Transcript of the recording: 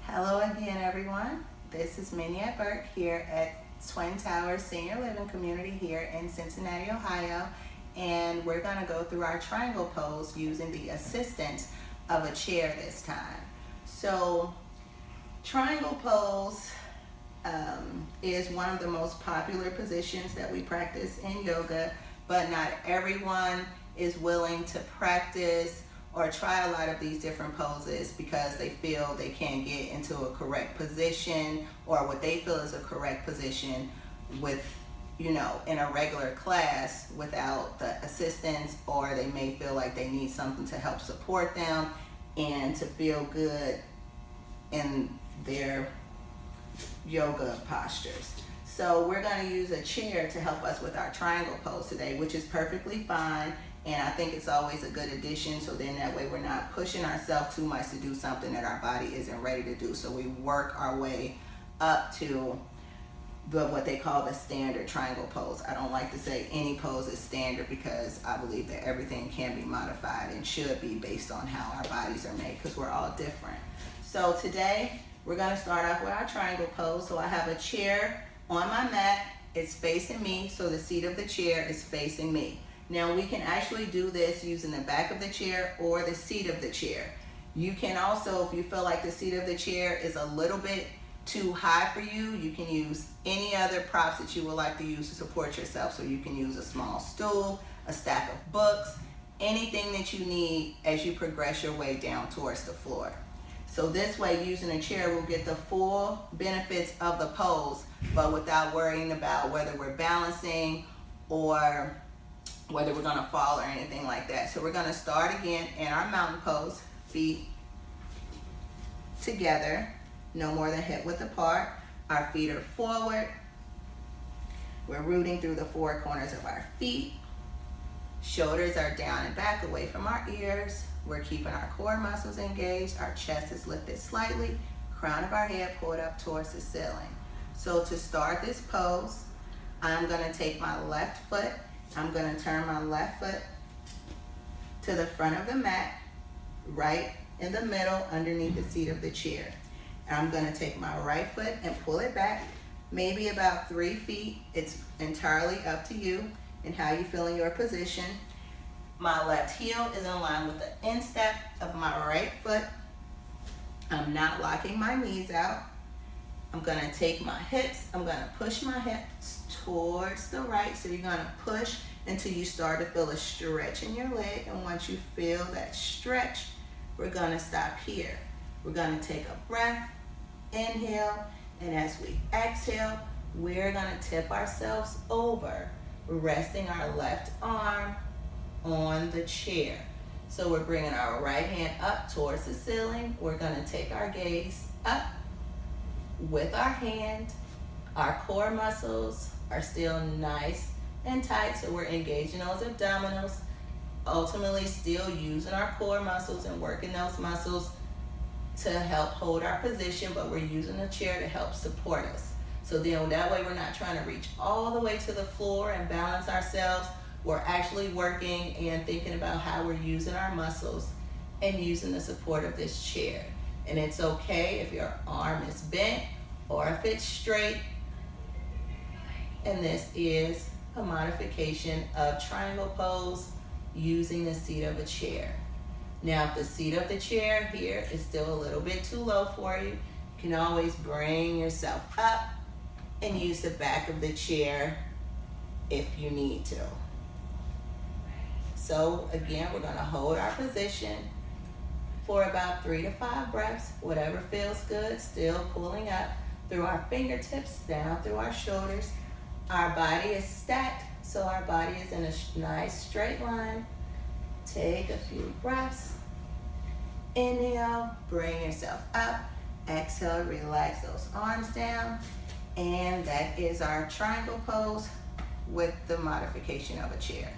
Hello again, everyone. This is Minyette Burke here at Twin Towers Senior Living Community here in Cincinnati, Ohio. And we're going to go through our triangle pose using the assistance of a chair this time. So, triangle pose is one of the most popular positions that we practice in yoga, but not everyone is willing to practice or try a lot of these different poses because they feel they can't get into a correct position or what they feel is a correct position with, in a regular class without the assistance, or they may feel like they need something to help support them and to feel good in their yoga postures. So we're going to use a chair to help us with our triangle pose today, which is perfectly fine. And I think it's always a good addition, so then that way we're not pushing ourselves too much to do something that our body isn't ready to do. So we work our way up to what they call the standard triangle pose. I don't like to say any pose is standard because I believe that everything can be modified and should be based on how our bodies are made, because we're all different. So today we're going to start off with our triangle pose. So I have a chair on my mat. It's facing me, so the seat of the chair is facing me. Now we can actually do this using the back of the chair or the seat of the chair. You can also, if you feel like the seat of the chair is a little bit too high for you, you can use any other props that you would like to use to support yourself. So you can use a small stool, a stack of books, anything that you need as you progress your way down towards the floor. So this way, using a chair will get the full benefits of the pose, but without worrying about whether we're balancing or whether we're going to fall or anything like that. So we're going to start again in our mountain pose, feet together, no more than hip width apart. Our feet are forward. We're rooting through the four corners of our feet. Shoulders are down and back away from our ears. We're keeping our core muscles engaged. Our chest is lifted slightly. Crown of our head pulled up towards the ceiling. So to start this pose, I'm going to take my left foot. I'm going to turn my left foot to the front of the mat, right in the middle underneath the seat of the chair. And I'm going to take my right foot and pull it back, maybe about 3 feet. It's entirely up to you and how you feel in your position. My left heel is in line with the instep of my right foot. I'm not locking my knees out. I'm going to take my hips, I'm going to push my hips towards the right. So you're going to push until you start to feel a stretch in your leg. And once you feel that stretch, we're going to stop here. We're going to take a breath, inhale, and as we exhale, we're going to tip ourselves over, resting our left arm on the chair. So we're bringing our right hand up towards the ceiling. We're going to take our gaze up with our hand. Our core muscles are still nice and tight, so we're engaging those abdominals, ultimately still using our core muscles and working those muscles to help hold our position, but we're using the chair to help support us. So then that way we're not trying to reach all the way to the floor and balance ourselves. We're actually working and thinking about how we're using our muscles and using the support of this chair. And it's okay if your arm is bent or if it's straight. And this is a modification of triangle pose using the seat of a chair. Now, if the seat of the chair here is still a little bit too low for you, you can always bring yourself up and use the back of the chair if you need to. So again, we're going to hold our position for about 3 to 5 breaths, whatever feels good, still pulling up through our fingertips, down through our shoulders. Our body is stacked, so our body is in a nice straight line. Take a few breaths. Inhale, bring yourself up. Exhale, relax those arms down. And that is our triangle pose with the modification of a chair.